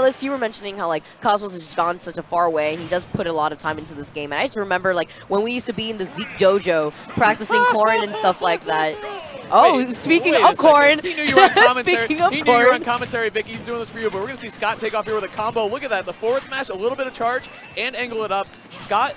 Nicholas, you were mentioning how like Cosmos has gone such a far way, and he does put a lot of time into this game. And I just remember like when we used to be in the Zeke dojo practicing Corrin and stuff like that. Oh, wait, speaking wait of Corrin. He knew you were on commentary. Speaking of he knew you were on Corrin. commentary, Vicky. He's doing this for you, but we're going to see Scott take off here with a combo. Look at that. The forward smash, a little bit of charge, and angle it up. Scott,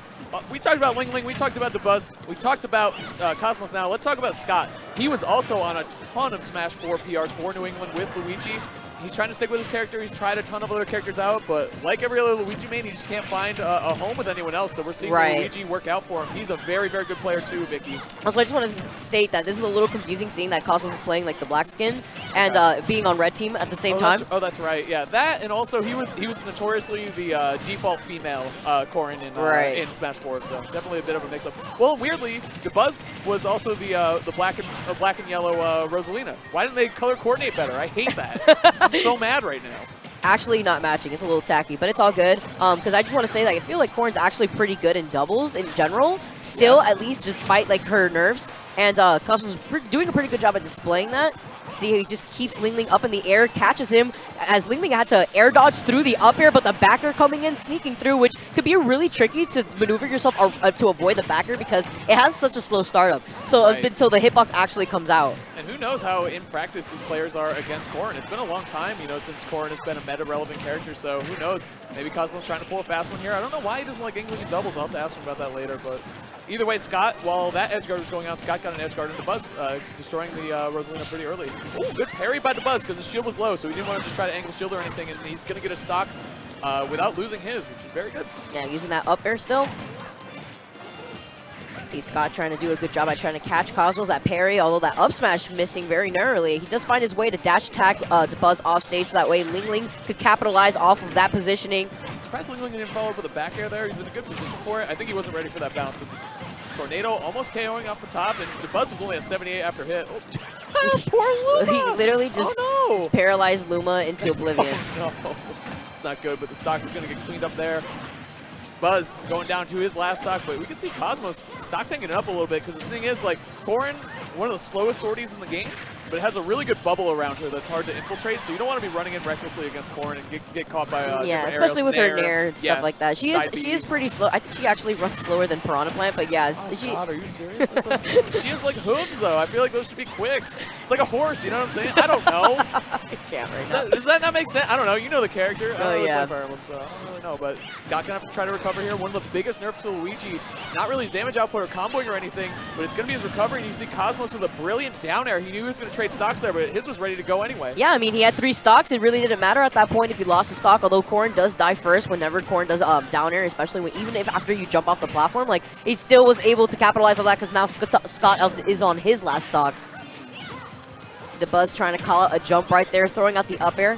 we talked about LingLing. We talked about Dabuz. We talked about Cosmos now. Let's talk about Scott. He was also on a ton of Smash 4 PRs for New England with Luigi. He's trying to stick with his character. He's tried a ton of other characters out, but like every other Luigi main, he just can't find a home with anyone else. So we're seeing Luigi work out for him. He's a very, very good player too, Vicky. Also, I just want to state that this is a little confusing seeing that Cosmos is playing like the black skin and being on red team at the same time. That's right. Yeah, that and also he was notoriously the default female Corrin in Smash 4, so definitely a bit of a mix-up. Well, weirdly, Dabuz was also the black and yellow Rosalina. Why didn't they color coordinate better? I hate that. I'm so mad right now. Actually not matching. It's a little tacky, but it's all good. Because I just want to say that I feel like Corrin's actually pretty good in doubles in general. Still, at least, despite like her nerfs. And Cosmos is doing a pretty good job at displaying that. See, he just keeps LingLing up in the air, catches him, as LingLing had to air dodge through the up air, but the backer coming in, sneaking through, which could be really tricky to maneuver yourself to avoid the backer because it has such a slow startup. So until the hitbox actually comes out. And who knows how in practice these players are against Corrin. It's been a long time, you know, since Corrin has been a meta-relevant character, so who knows? Maybe Cosmos trying to pull a fast one here. I don't know why he doesn't like LingLing in doubles. I'll have to ask him about that later, but either way, Scott, while that edge guard was going out, Scott got an edge guard into Dabuz, destroying the Rosalina pretty early. Ooh, good parry by Dabuz because his shield was low, so he didn't want to just try to angle shield or anything, and he's going to get a stock without losing his, which is very good. Yeah, using that up air still. See Scott trying to do a good job at trying to catch Cosmos, that parry, although that up smash missing very narrowly. He does find his way to dash attack Dabuz off stage, so that way LingLing could capitalize off of that positioning. Surprised LingLing didn't follow up with a back air there. He's in a good position for it. I think he wasn't ready for that bounce. Tornado almost KOing off the top, and Dabuz was only at 78 after hit. Oh. Poor Luma! He literally just paralyzed Luma into oblivion. Oh, no. It's not good, but the stock is going to get cleaned up there. Buzz going down to his last stock, but we can see Cosmos stock tanking it up a little bit because the thing is, like, Corrin, one of the slowest sorties in the game, but it has a really good bubble around her that's hard to infiltrate, so you don't want to be running in recklessly against Corrin and get caught by yeah, especially with her nair and stuff like that. She is pretty slow. I think she actually runs slower than Piranha Plant, but yeah. God, are you serious? That's so slow. She has like hooves though. I feel like those should be quick. It's like a horse, you know what I'm saying? I don't know. I can't right now. Does that not make sense? I don't know. You know the character. Oh, yeah. Fire Emblem, so I don't really know. But Scott gonna have to try to recover here. One of the biggest nerfs to Luigi. Not really his damage output or comboing or anything, but it's gonna be his recovery. And you see Cosmos with a brilliant down air. He knew he was gonna trade stocks there, but his was ready to go anyway. Yeah, I mean, he had 3 stocks. It really didn't matter at that point if he lost a stock, although Corrin does die first whenever Corrin does down air, especially even if after you jump off the platform. Like, he still was able to capitalize on that because now Scott is on his last stock. So Dabuz trying to call out a jump right there, throwing out the up air.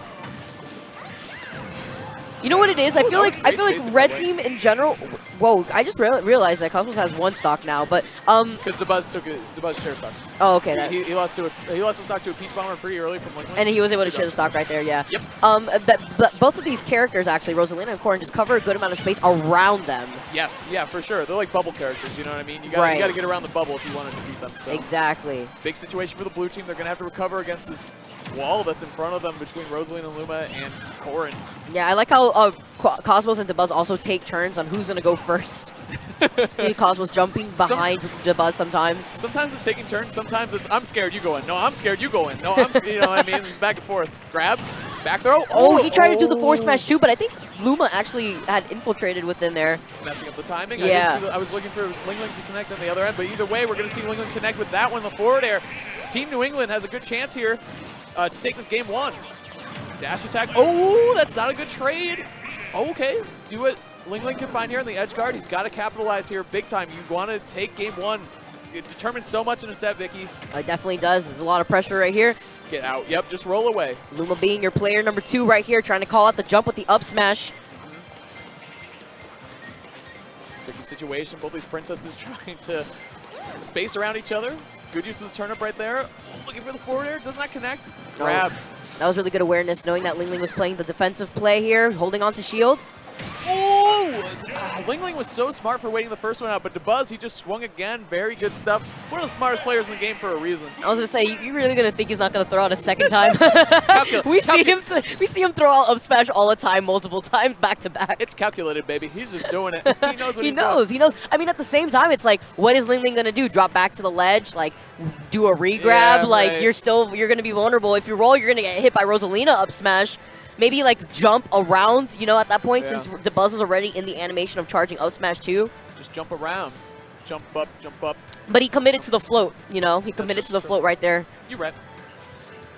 You know what it is? I feel like red team in general. Whoa! I just realized that Cosmos has 1 stock now, but because Dabuz shared stock. Oh, okay. He lost a stock to a Peach Bomber pretty early from LingLing. And he was able to share the stock right there. Yeah. Yep. But both of these characters actually, Rosalina and Corrin, just cover a good amount of space around them. Yes. Yeah, for sure. They're like bubble characters. You know what I mean? You got to get around the bubble if you want to defeat them. So. Exactly. Big situation for the blue team. They're gonna have to recover against this wall that's in front of them between Rosalina and Luma and Corrin. Yeah, I like how Cosmos and Dabuz also take turns on who's going to go first. See Cosmos jumping behind Dabuz sometimes. Sometimes it's taking turns. Sometimes it's, I'm scared, you go in. No, I'm scared, you go in. No, you know what I mean? It's back and forth. Grab, back throw. Oh, he tried to do the forward smash too, but I think Luma actually had infiltrated within there. Messing up the timing. Yeah. I was looking for LingLing to connect on the other end, but either way, we're going to see LingLing connect with that one, the forward air. Team New England has a good chance here to take this game 1. Dash attack. Oh, that's not a good trade. Okay, see what LingLing can find here in the edge guard. He's got to capitalize here big time. You want to take game 1. It determines so much in a set, Vicky. It definitely does. There's a lot of pressure right here. Get out. Yep, just roll away. Luma being your player number 2 right here, trying to call out the jump with the up smash. Tricky situation. Both these princesses trying to space around each other. Good use of the turnip right there. Looking for the forward air. Does not connect. Grab. That was really good awareness, knowing that LingLing was playing the defensive play here, holding on to shield. Oh, LingLing was so smart for waiting the first one out, but Dabuz, he just swung again. Very good stuff. One of the smartest players in the game for a reason. I was gonna say, you really gonna think he's not gonna throw out a second time? we see him throw out up smash all the time, multiple times, back to back. It's calculated, baby. He's just doing it. He knows what he knows. doing. He knows. I mean, at the same time, it's like, what is LingLing gonna do? Drop back to the ledge, like do a regrab? Yeah, like right. you're gonna be vulnerable. If you roll, you're gonna get hit by Rosalina up smash. Maybe like jump around, you know, at that point, since Dabuz is already in the animation of charging up smash too. Just jump around. Jump up, jump up. But he committed to the float, you know? He committed to the float right there. You're right.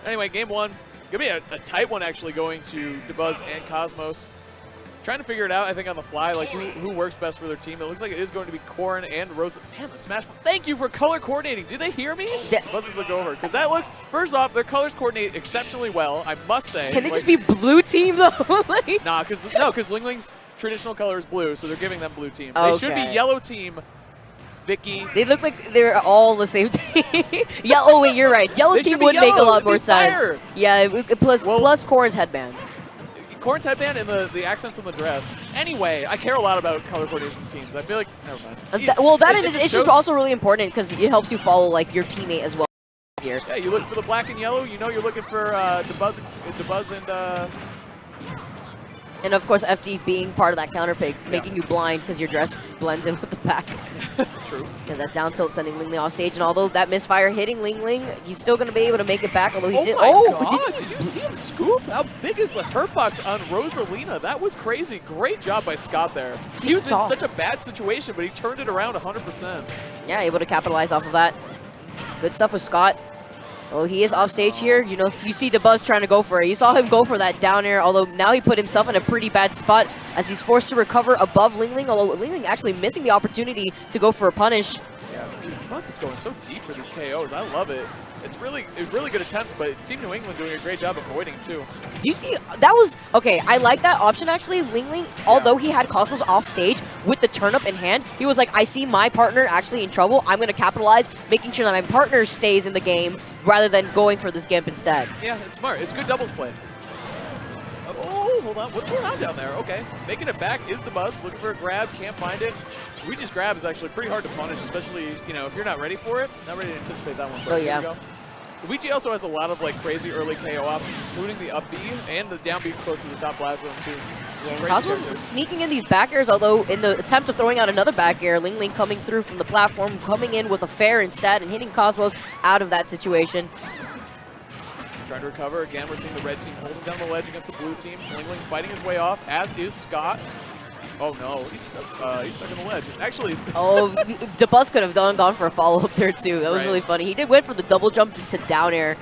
Anyway, game one. Gonna be a tight one, actually, going to Dabuz and Cosmos. Trying to figure it out, I think, on the fly, like who works best for their team. It looks like it is going to be Corrin and Rosa. Man, the Smash. Thank you for color coordinating. Do they hear me? Dabuz is look over. Because that looks, first off, their colors coordinate exceptionally well, I must say. Can they just be blue team, though? Like, nah, because LingLing's traditional color is blue, so they're giving them blue team. They should be yellow team. Vicky. They look like they're all the same team. Yeah, oh wait, you're right. Yellow team would make a lot more sense. Yeah, plus Corrin's headband. Corrin's headband and the accents on the dress. Anyway, I care a lot about color coordination teams. I feel like, never mind. It's just also really important because it helps you follow like your teammate as well. Here. Yeah, you look for the black and yellow. You know you're looking for Dabuz and. And of course, FD being part of that counter pick, making you blind because your dress blends in with the back. True. Yeah, that down tilt sending LingLing off stage, and although that misfire hitting LingLing, he's still going to be able to make it back, although he did. Did you see him scoop? How big is the hurtbox on Rosalina? That was crazy. Great job by Scot there. He was in such a bad situation, but he turned it around 100%. Yeah, able to capitalize off of that. Good stuff with Scot. Oh, he is off stage here. You know, you see Dabuz trying to go for it. You saw him go for that down air, although now he put himself in a pretty bad spot as he's forced to recover above LingLing, although LingLing actually missing the opportunity to go for a punish. Yeah, dude, Dabuz is going so deep for these KOs. I love it. It's really good attempts, but Team New England doing a great job avoiding too. Do you see, that was, okay, I like that option actually. LingLing, although he had Cosmos off stage with the turn up in hand, he was like, I see my partner actually in trouble. I'm going to capitalize, making sure that my partner stays in the game rather than going for this Gimp instead. Yeah, it's smart. It's good doubles play. Oh, hold on. What's going on down there? Okay. Making it back is Dabuz. Looking for a grab. Can't find it. Luigi's grab is actually pretty hard to punish, especially, you know, if you're not ready for it. Not ready to anticipate that one. Oh, yeah. Luigi also has a lot of like crazy early KO options, including the up B and the down B close to the top blast zone too. Yeah, Cosmos sneaking in these back airs, although in the attempt of throwing out another back air, LingLing coming through from the platform, coming in with a fair instead and hitting Cosmos out of that situation. Trying to recover. Again, we're seeing the red team holding down the ledge against the blue team. LingLing fighting his way off, as is Scot. Oh no, he's stuck in the ledge. Actually, oh, Dabuz could have gone for a follow-up there too. That was really funny. He did win for the double jump to down air.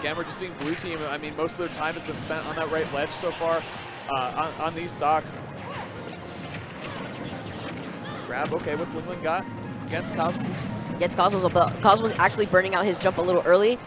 Again, we're just seeing blue team. I mean, most of their time has been spent on that right ledge so far on these stocks. Grab, okay, what's LingLing got against Cosmos? Against Cosmos, but Cosmos actually burning out his jump a little early.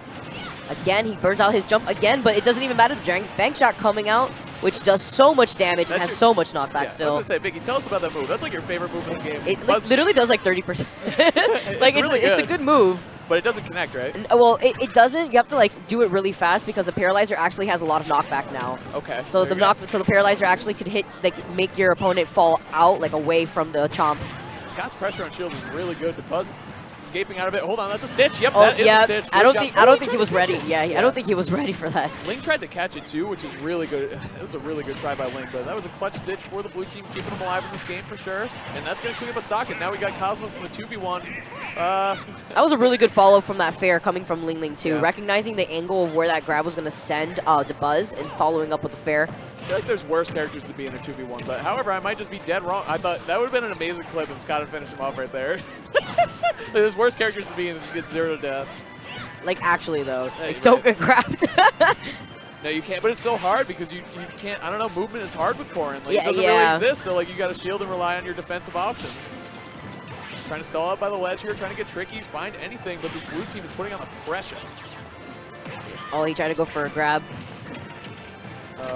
Again, he burns out his jump again, but it doesn't even matter. The bank shot coming out, which does so much damage and has so much knockback still. I was going to say, Vicky, tell us about that move. That's like your favorite move in the game. It literally does like 30%. Like, it's a good move. But it doesn't connect, right? Well, it doesn't. You have to like do it really fast because the Paralyzer actually has a lot of knockback now. Okay. So the Paralyzer actually could hit, like, make your opponent fall out, like, away from the chomp. Scott's pressure on shield is really good. Dabuz escaping out of it. Hold on, that's a stitch. Yep, that is a stitch. I don't think he was ready. Yeah, I don't think he was ready for that. Ling tried to catch it too, which is really good. It was a really good try by Ling, but that was a clutch stitch for the blue team, keeping them alive in this game for sure. And that's going to clean up a stock. And now we got Cosmos in the 2v1. That was a really good follow from that fair coming from LingLing too, recognizing the angle of where that grab was going to send Dabuz and following up with the fair. I feel like there's worse characters to be in a 2v1, but however, I might just be dead wrong. I thought that would have been an amazing clip if Scott had finished him off right there. There's worse characters to be in if you get 0 to death. Like, actually, though. Like, don't get grabbed. No, you can't, but it's so hard because you can't, I don't know, movement is hard with Corrin. Like, it doesn't really exist, so like you got to shield and rely on your defensive options. Trying to stall out by the ledge here, trying to get tricky, find anything, but this blue team is putting on the pressure. Oh, he tried to go for a grab.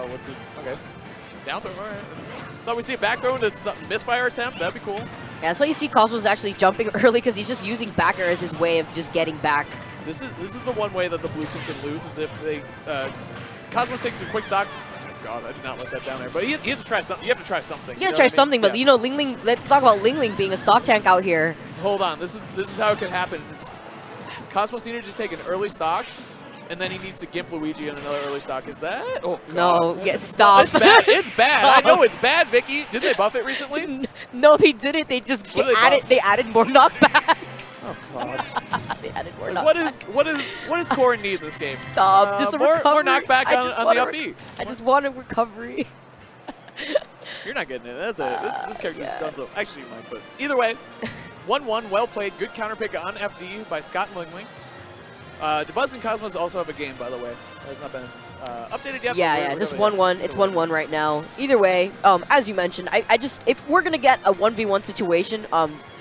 What's it? Okay. Down throw, all right. Thought we'd see a back throw into some misfire attempt. That'd be cool. Yeah, so you see Cosmos actually jumping early because he's just using back air as his way of just getting back. This is the one way that the blue team can lose is if they Cosmos takes a quick stock, God, I did not like that down there. But he has to try something. You have to try something. You gotta try something, but you know, LingLing. Let's talk about LingLing being a stock tank out here. Hold on, this is how it could happen. Cosmos needed to take an early stock, and then he needs to gimp Luigi on another early stock. Is that? Oh God. No, yeah, stop. It's bad. It's bad. Stop. I know it's bad, Vicky. Did they buff it recently? No, they didn't. They just they added more knockback. Oh God. They added more knockback. What does Corrin need in this game? Stop. Just a more recovery. knockback on the up B. I just want a recovery. You're not getting it. This character's done so. Actually, you might, but either way, 1-1, well played. Good counter pick on FD by Scot and LingLing. Dabuz and Cosmos also have a game, by the way. It has not been updated yet. Yeah, just 1-1. It's 1-1 right now. Either way, as you mentioned, I just if we're gonna get a 1v1 situation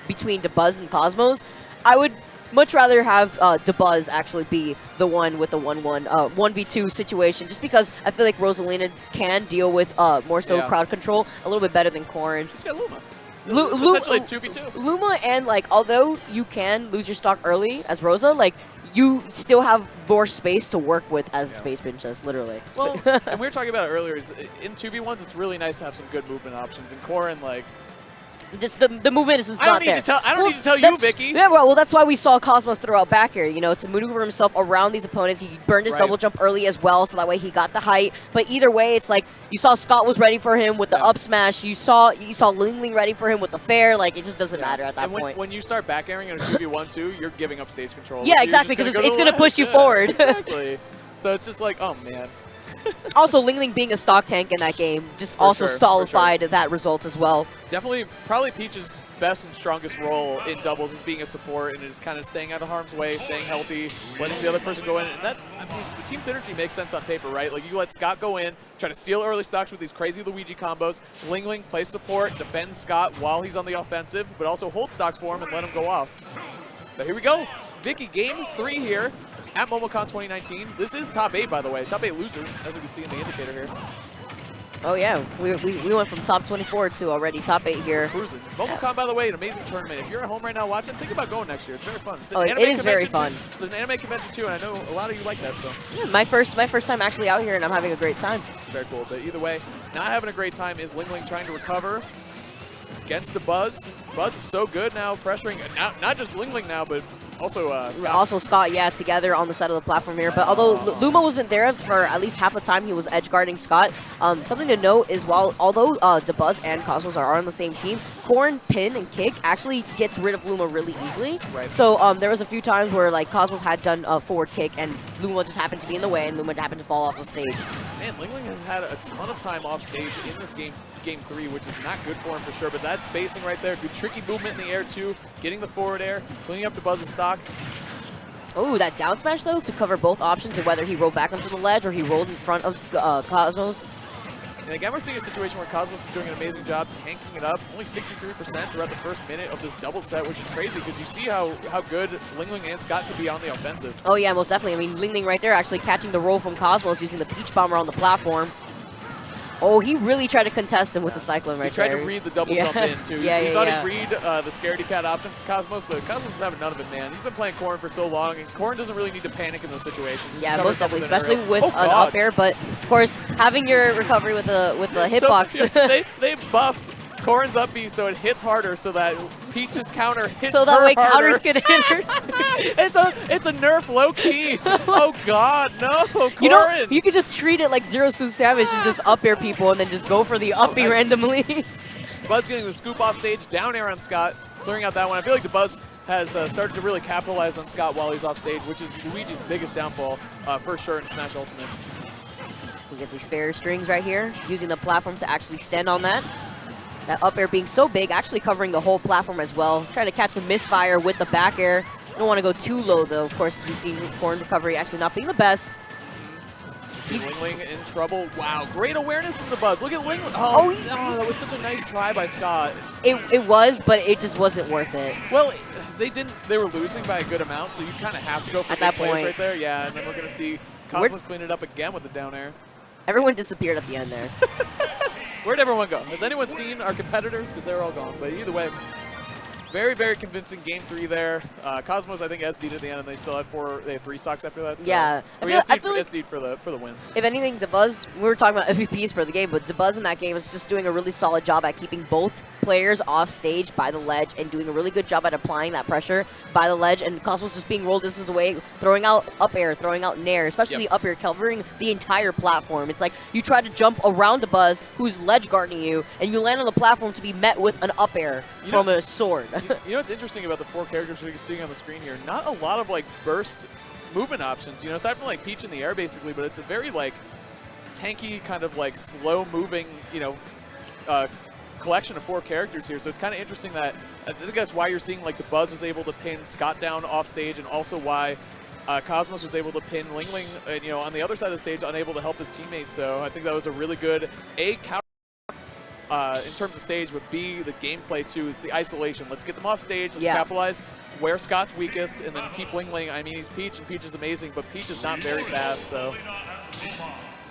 between Dabuz and Cosmos, I would much rather have Dabuz actually be the one with the 1v2 situation, just because I feel like Rosalina can deal with more so crowd control a little bit better than Corrin. She's got Luma. Essentially 2v2. Luma, and like although you can lose your stock early as Rosa, like you still have more space to work with as Space Princess, literally. Well, and we were talking about it earlier, is in 2v1s it's really nice to have some good movement options. In Corrin, like, just the movement is not there. I don't need to tell you, Vicky. Yeah, well, that's why we saw Cosmos throw out back here, you know, to maneuver himself around these opponents. He burned his double jump early as well, so that way he got the height. But either way, it's like you saw Scot was ready for him with the up smash. You saw LingLing ready for him with the fair. Like, it just doesn't matter at that point. When you start back airing in a 2v1 too, you're giving up stage control. Yeah, exactly, because it's going to push you forward. Exactly. So it's just like, oh man. Also, LingLing being a stock tank in that game just stultified that results as well. Definitely, probably Peach's best and strongest role in doubles is being a support and just kind of staying out of harm's way, staying healthy, letting the other person go in. And that, I mean, the team synergy makes sense on paper, right? Like, you let Scot go in, try to steal early stocks with these crazy Luigi combos. LingLing plays support, defends Scot while he's on the offensive, but also hold stocks for him and let him go off. But here we go. Vicky, game 3 here at Momocon 2019. This is top 8, by the way. Top 8 losers, as we can see in the indicator here. Oh, yeah. We went from top 24 to already top 8 here. Cruising. Momocon, by the way, an amazing tournament. If you're at home right now watching, think about going next year. It's very fun. It is very fun. It's an anime convention, too, and I know a lot of you like that. So yeah, my first time actually out here, and I'm having a great time. Very cool. But either way, not having a great time is LingLing trying to recover against Dabuz. Buzz is so good now, pressuring not just LingLing now, but also Scot. Also Scot, yeah, together on the side of the platform here. But although Luma wasn't there for at least half the time, he was edge guarding Scot. Something to note is although Dabuz and Cosmos are on the same team, Corrin, pin, and kick actually gets rid of Luma really easily. Right. So there was a few times where like Cosmos had done a forward kick and Luma just happened to be in the way, and Luma happened to fall off the stage. Man, LingLing has had a ton of time off stage in this game 3, which is not good for him for sure. But that spacing right there, good tricky movement in the air too, getting the forward air, cleaning up Dabuz's stock. Oh, that down smash though to cover both options of whether he rolled back onto the ledge or he rolled in front of Cosmos. And again, we're seeing a situation where Cosmos is doing an amazing job tanking it up. Only 63% throughout the first minute of this double set, which is crazy because you see how good LingLing and Scot can be on the offensive. Oh yeah, most definitely. I mean, LingLing right there actually catching the roll from Cosmos using the Peach Bomber on the platform. Oh, he really tried to contest him with the Cyclone right there. He tried to read the double jump in, too. Yeah, he thought he'd read the Scaredy Cat option for Cosmos, but Cosmos is having none of it, man. He's been playing Corrin for so long, and Corrin doesn't really need to panic in those situations. Yeah, most definitely, especially with an up air, but of course, having your recovery with the hitbox. So, they buffed Corrin's up B so it hits harder so that Peach's counter hits so that way harder. counters get hit her. it's a nerf low key. Oh God, no, Corrin. You know, you could just treat it like Zero Suit Savage and just up air people and then just go for the up B randomly. Buzz getting the scoop off stage, down air on Scot, clearing out that one. I feel like the Buzz has started to really capitalize on Scot while he's off stage, which is Luigi's biggest downfall for sure in Smash Ultimate. We get these fair strings right here, using the platform to actually stand on that. That up air being so big, actually covering the whole platform as well. Trying to catch some misfire with the back air. Don't want to go too low though, of course, as we see Corrin recovery actually not being the best. See LingLing in trouble. Wow, great awareness from the Buzz. Look at LingLing. Oh, that was such a nice try by Scot. It was, but it just wasn't worth it. Well, they were losing by a good amount, so you kind of have to go for at that plays point right there. Yeah, and then we're going to see Cosmos clean it up again with the down air. Everyone disappeared at the end there. Where'd everyone go? Has anyone seen our competitors? Because they're all gone. But either way, Very, very convincing game 3 there. Cosmos, I think, SD'd at the end, and they still had 3 stocks after that. So. Yeah. I mean, SD'd for the win. If anything, Dabuz, we were talking about MVPs for the game, but Dabuz in that game was just doing a really solid job at keeping both players off stage by the ledge and doing a really good job at applying that pressure by the ledge, and Cosmos just being rolled distance away, throwing out up air, throwing out nair, especially up air, covering the entire platform. It's like you try to jump around Dabuz, who's ledge guarding you, and you land on the platform to be met with an up air from a sword. You know what's interesting about the 4 characters we're seeing on the screen here? Not a lot of like burst movement options, you know, aside from like Peach in the air basically, but it's a very like tanky kind of like slow moving, you know, collection of 4 characters here. So it's kind of interesting that I think that's why you're seeing like Dabuz was able to pin Scot down off stage, and also why Cosmos was able to pin LingLing, you know, on the other side of the stage, unable to help his teammate. So I think that was a really good counter in terms of stage, but B, the gameplay too. It's the isolation. Let's get them off stage. Let's capitalize where Scott's weakest, and then keep LingLing. I mean, he's Peach, and Peach is amazing, but Peach is not very fast, so.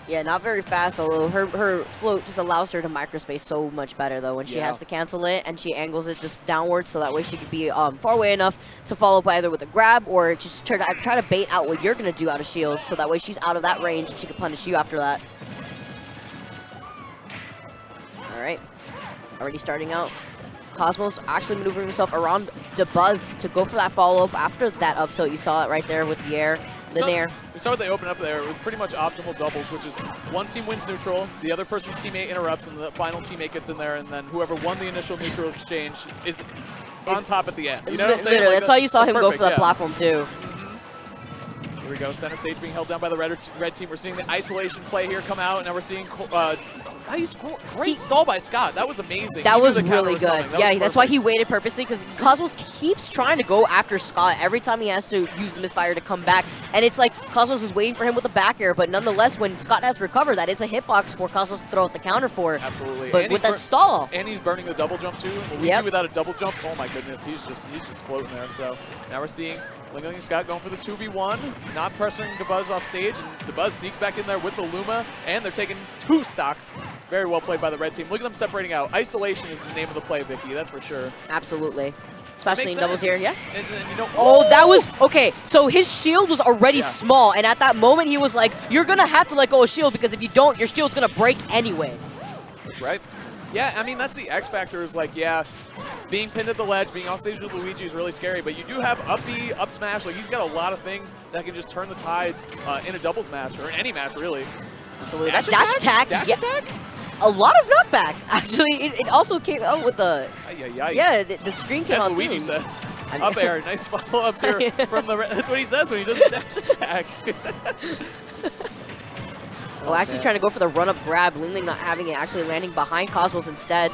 Yeah, not very fast, although her float just allows her to microspace so much better, though, when she has to cancel it, and she angles it just downwards, so that way she could be far away enough to follow up either with a grab or just try to bait out what you're going to do out of shield, so that way she's out of that range and she can punish you after that. All right, already starting out. Cosmos actually maneuvering himself around Dabuz to go for that follow-up after that up tilt. You saw it right there with the air, the nair. We saw what they opened up there. It was pretty much optimal doubles, which is one team wins neutral, the other person's teammate interrupts, and the final teammate gets in there, and then whoever won the initial neutral exchange is on top at the end. You know what I'm saying? Literally, Like that's why you saw him go for that yeah. platform, too. Here we go, center stage being held down by the red team. We're seeing the isolation play here come out, and now we're seeing nice, great stall by Scot. That was amazing. That was really good. Yeah, that's why he waited purposely, because Cosmos keeps trying to go after Scot every time he has to use the misfire to come back. And it's like Cosmos is waiting for him with the back air, but nonetheless, when Scot has to recover that, it's a hitbox for Cosmos to throw out the counter for. Absolutely. But with that stall. And he's burning the double jump too. Luigi without a double jump, oh my goodness, he's just floating there. So now we're seeing LingLing and Scot going for the 2v1, not pressuring Dabuz off stage, and Dabuz sneaks back in there with the Luma, and they're taking 2 stocks. Very well played by the red team. Look at them separating out. Isolation is the name of the play, Vicky, that's for sure. Absolutely. Especially in doubles here, yeah? And then, you know, oh, that was, okay, so his shield was already small, and at that moment he was like, you're going to have to let go of shield, because if you don't, your shield's going to break anyway. That's right. Yeah, I mean, that's the X factor is like, yeah, being pinned at the ledge, being off stage with Luigi is really scary, but you do have up B, up smash. Like, he's got a lot of things that can just turn the tides in a doubles match, or in any match, really. Absolutely. That dash attack. Dash attack? A lot of knockback. Actually, it also came out with the... Yeah, the screen came out, That's what Luigi too. says. Up air, nice follow-ups here from the... That's what he says when he does the dash attack. Oh, actually trying to go for the run-up grab. LingLing not having it, actually landing behind Cosmos instead.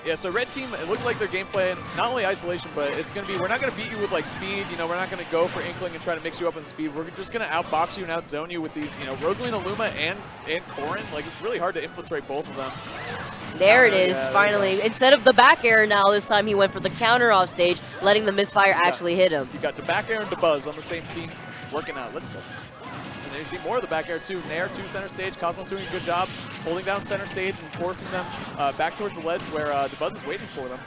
Yeah, so red team, it looks like their gameplay, not only isolation, but it's going to be, we're not going to beat you with like speed, you know, we're not going to go for Inkling and try to mix you up in speed. We're just going to outbox you and outzone you with these, you know, Rosalina Luma and Corrin. Like, it's really hard to infiltrate both of them. There it is, finally. Instead of the back air now, this time he went for the counter off stage, letting the misfire actually hit him. You got the back air and Dabuz on the same team working out. Let's go. And then you see more of the back air too. Nair to center stage. Cosmos doing a good job holding down center stage and forcing them back towards the ledge where Dabuz is waiting for them.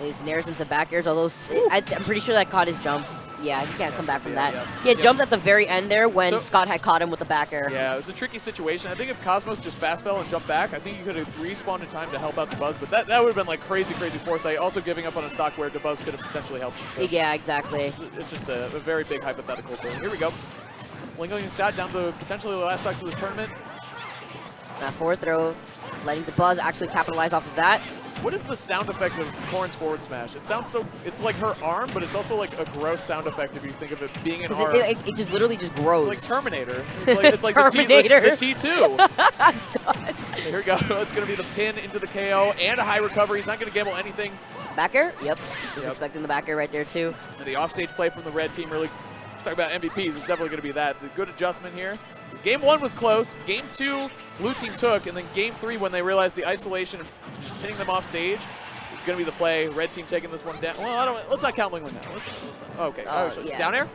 His nairs into back airs, although I'm pretty sure that caught his jump. Yeah, he can't come back from that. He had jumped at the very end there when Scot had caught him with the back air. Yeah, it was a tricky situation. I think if Cosmos just fast fell and jumped back, I think you could have respawned in time to help out Dabuz, but that would have been like crazy, crazy foresight. Also giving up on a stock where Dabuz could have potentially helped him. So yeah, exactly. It's just a very big hypothetical. But here we go. LingLing and Scot down to potentially the last stocks of the tournament. That forward throw, letting Dabuz actually capitalize off of that. What is the sound effect of Corrin's forward smash? It sounds so, it's like her arm, but it's also like a gross sound effect if you think of it being an arm. It just literally just grows. Like Terminator. It's like Terminator. The T2. I'm done. Here we go. It's going to be the pin into the KO and a high recovery. He's not going to gamble anything. Back air? Yep. Just expecting the back air right there too. And the offstage play from the red team really, talk about MVPs, it's definitely going to be that. The good adjustment here. Game 1 was close. Game 2, blue team took, and then Game 3, when they realized the isolation of just pinning them off stage, it's going to be the play. Red team taking this one down. Well, let's not count LingLing now. Okay. Down air?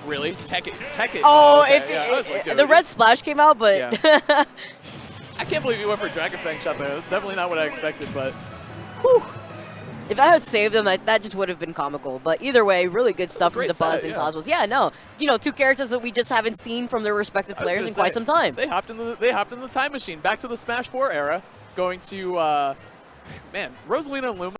Really? Tech it. Oh, okay. The red splash came out, but... Yeah. I can't believe you went for Dragon Fang shot there. That's definitely not what I expected, but... Whew. If I had saved them, that just would have been comical. But either way, really good stuff from great Dabuz set, and yeah. Cosmos. Yeah, no. You know, two characters that we just haven't seen from their respective players in quite some time. They hopped in the time machine back to the Smash 4 era, going to man, Rosalina and Luma.